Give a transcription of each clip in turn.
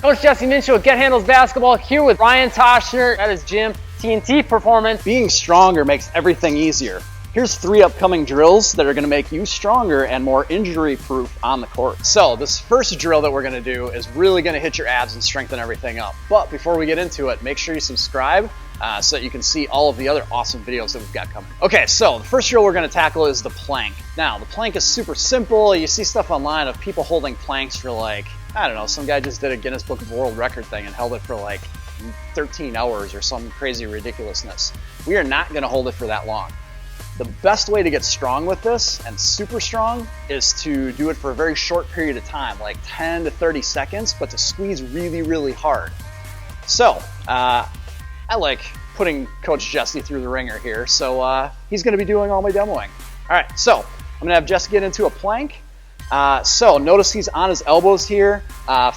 Coach Jesse Muench with Get Handles Basketball here with Ryan Toshner at his gym, TNT Performance. Being stronger makes everything easier. Here's 3 upcoming drills that are going to make you stronger and more injury-proof on the court. So this first drill that we're going to do is really going to hit your abs and strengthen everything up. But before we get into it, make sure you subscribe so that you can see all of the other awesome videos that we've got coming. Okay, so the first drill we're going to tackle is the plank. Now, the plank is super simple. You see stuff online of people holding planks for like, I don't know, some guy just did a Guinness Book of World Record thing and held it for like 13 hours or some crazy ridiculousness. We are not going to hold it for that long. The best way to get strong with this, and super strong, is to do it for a very short period of time, like 10 to 30 seconds, but to squeeze really, really hard. So, I like putting Coach Jesse through the ringer here, so he's going to be doing all my demoing. All right, so I'm going to have Jesse get into a plank. So notice he's on his elbows here.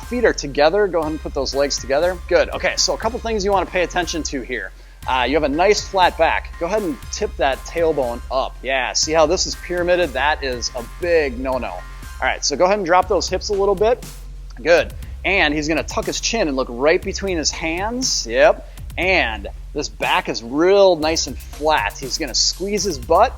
Feet are together. Go ahead and put those legs together. Good. Okay, so a couple things you want to pay attention to here. You have a nice flat back. Go ahead and tip that tailbone up. Yeah, see how this is pyramided? That is a big no-no. All right, so go ahead and drop those hips a little bit. Good. And he's going to tuck his chin and look right between his hands. Yep. And this back is real nice and flat. He's going to squeeze his butt,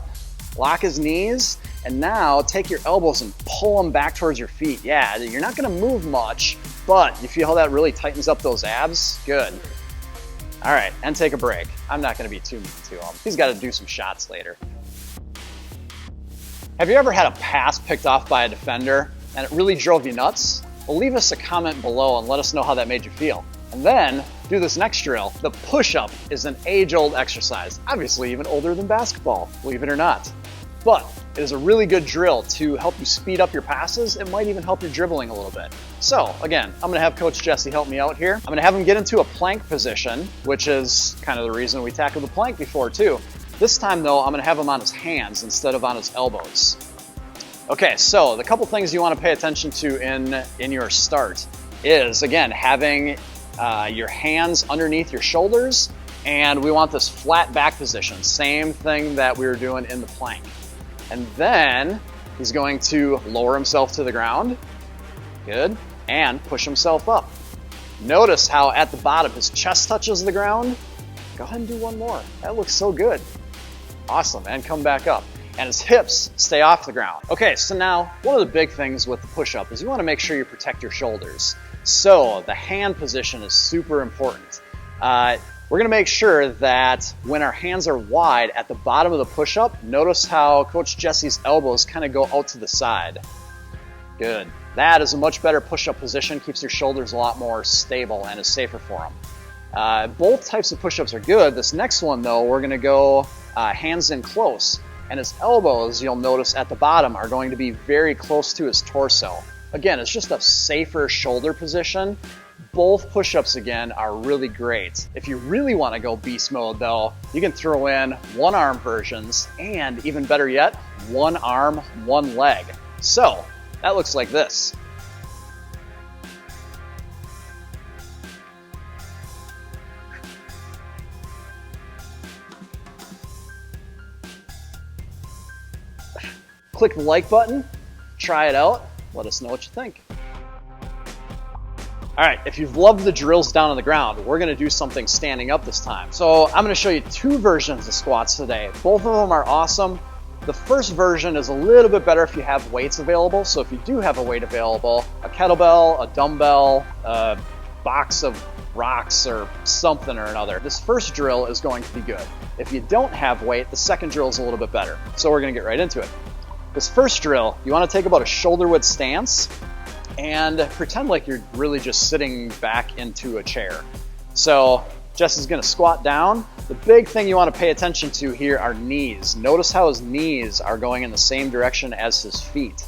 lock his knees, and now take your elbows and pull them back towards your feet. Yeah, you're not going to move much, but you feel how that really tightens up those abs? Good. All right, and take a break. I'm not going to be too mean to him. He's got to do some shots later. Have you ever had a pass picked off by a defender and it really drove you nuts? Well, leave us a comment below and let us know how that made you feel. And then do this next drill. The push-up is an age-old exercise, obviously even older than basketball, believe it or not. But it is a really good drill to help you speed up your passes. It might even help your dribbling a little bit. So again, I'm gonna have Coach Jesse help me out here. I'm gonna have him get into a plank position, which is kind of the reason we tackled the plank before too. This time though, I'm gonna have him on his hands instead of on his elbows. Okay, so the couple things you wanna pay attention to in your start is, again, having your hands underneath your shoulders, and we want this flat back position. Same thing that we were doing in the plank. And then he's going to lower himself to the ground. Good. And push himself up. Notice how at the bottom his chest touches the ground. Go ahead and do one more. That looks so good. Awesome. And come back up. And his hips stay off the ground. Okay, so now one of the big things with the push-up is you want to make sure you protect your shoulders. So the hand position is super important. We're going to make sure that when our hands are wide at the bottom of the push-up, notice how Coach Jesse's elbows kind of go out to the side. Good. That is a much better push-up position, keeps your shoulders a lot more stable and is safer for them. Both types of push-ups are good. This next one, though, we're going to go hands in close. And his elbows, you'll notice at the bottom, are going to be very close to his torso. Again, it's just a safer shoulder position. Both push-ups, again, are really great. If you really want to go beast mode, though, you can throw in one-arm versions, and even better yet, one arm, one leg. So, that looks like this. Click the like button, try it out, let us know what you think. All right, if you've loved the drills down on the ground, we're gonna do something standing up this time. So I'm gonna show you 2 versions of squats today. Both of them are awesome. The first version is a little bit better if you have weights available. So if you do have a weight available, a kettlebell, a dumbbell, a box of rocks or something or another, this first drill is going to be good. If you don't have weight, the second drill is a little bit better. So we're gonna get right into it. This first drill, you wanna take about a shoulder width stance and pretend like you're really just sitting back into a chair. So Jesse's gonna squat down. The big thing you wanna pay attention to here are knees. Notice how his knees are going in the same direction as his feet.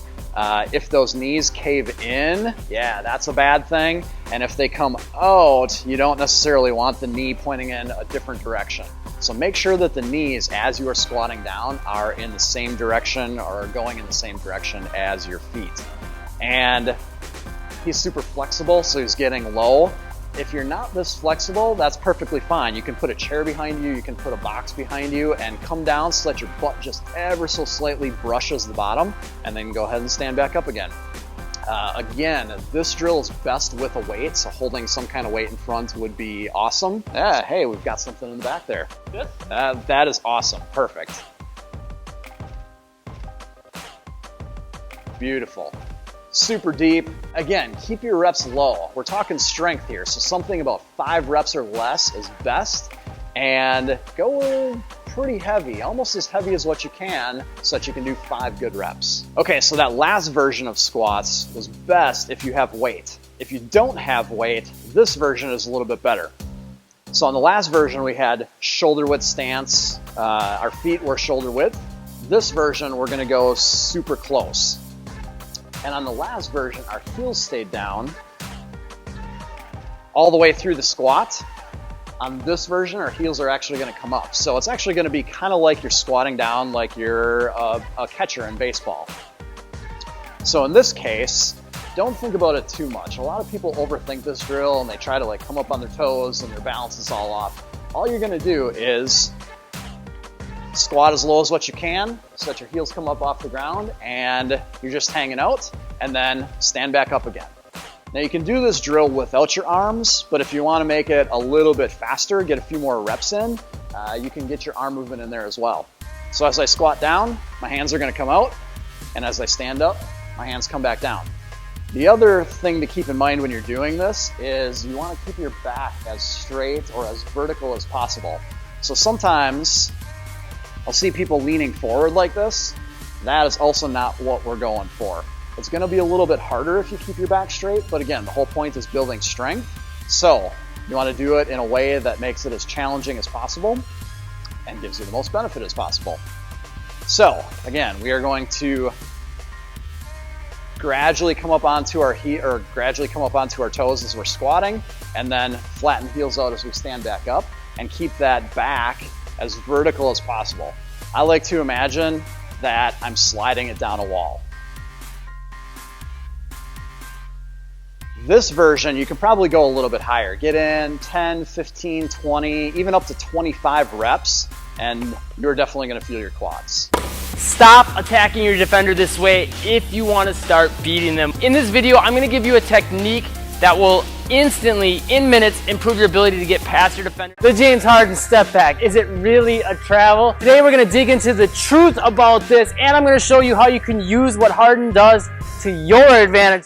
If those knees cave in, yeah, that's a bad thing. And if they come out, you don't necessarily want the knee pointing in a different direction. So make sure that the knees, as you are squatting down, are in the same direction or going in the same direction as your feet. And he's super flexible, so he's getting low. If you're not this flexible, that's perfectly fine. You can put a chair behind you, you can put a box behind you, and come down so that your butt just ever so slightly brushes the bottom, and then go ahead and stand back up again. Again, this drill is best with a weight, so holding some kind of weight in front would be awesome. Yeah, hey, we've got something in the back there. Good. That is awesome. Perfect. Beautiful. Super deep. Again, keep your reps low. We're talking strength here, so something about 5 reps or less is best. And go pretty heavy, almost as heavy as what you can, so that you can do 5 good reps. Okay, so that last version of squats was best if you have weight. If you don't have weight, this version is a little bit better. So on the last version, we had shoulder width stance. Our feet were shoulder width. This version, we're gonna go super close. And on the last version, our heels stayed down all the way through the squat. On this version, our heels are actually gonna come up. So it's actually gonna be kind of like you're squatting down like you're a catcher in baseball. So in this case, don't think about it too much. A lot of people overthink this drill and they try to like come up on their toes and their balance is all off. All you're gonna do is squat as low as what you can so that your heels come up off the ground and you're just hanging out, and then stand back up again. Now you can do this drill without your arms, but if you want to make it a little bit faster, get a few more reps in, you can get your arm movement in there as well. So as I squat down, my hands are going to come out, and as I stand up, my hands come back down. The other thing to keep in mind when you're doing this is you want to keep your back as straight or as vertical as possible. So sometimes I'll see people leaning forward like this. That is also not what we're going for. It's gonna be a little bit harder if you keep your back straight, but again, the whole point is building strength. So you wanna do it in a way that makes it as challenging as possible and gives you the most benefit as possible. So again, we are going to gradually come up onto our toes as we're squatting, and then flatten heels out as we stand back up, and keep that back as vertical as possible. I like to imagine that I'm sliding it down a wall. This version, you can probably go a little bit higher. Get in 10, 15, 20, even up to 25 reps, and you're definitely gonna feel your quads. Stop attacking your defender this way if you want to start beating them. In this video, I'm going to give you a technique that will instantly, in minutes, improve your ability to get past your defender. The James Harden step back, is it really a travel? Today we're going to dig into the truth about this, and I'm going to show you how you can use what Harden does to your advantage.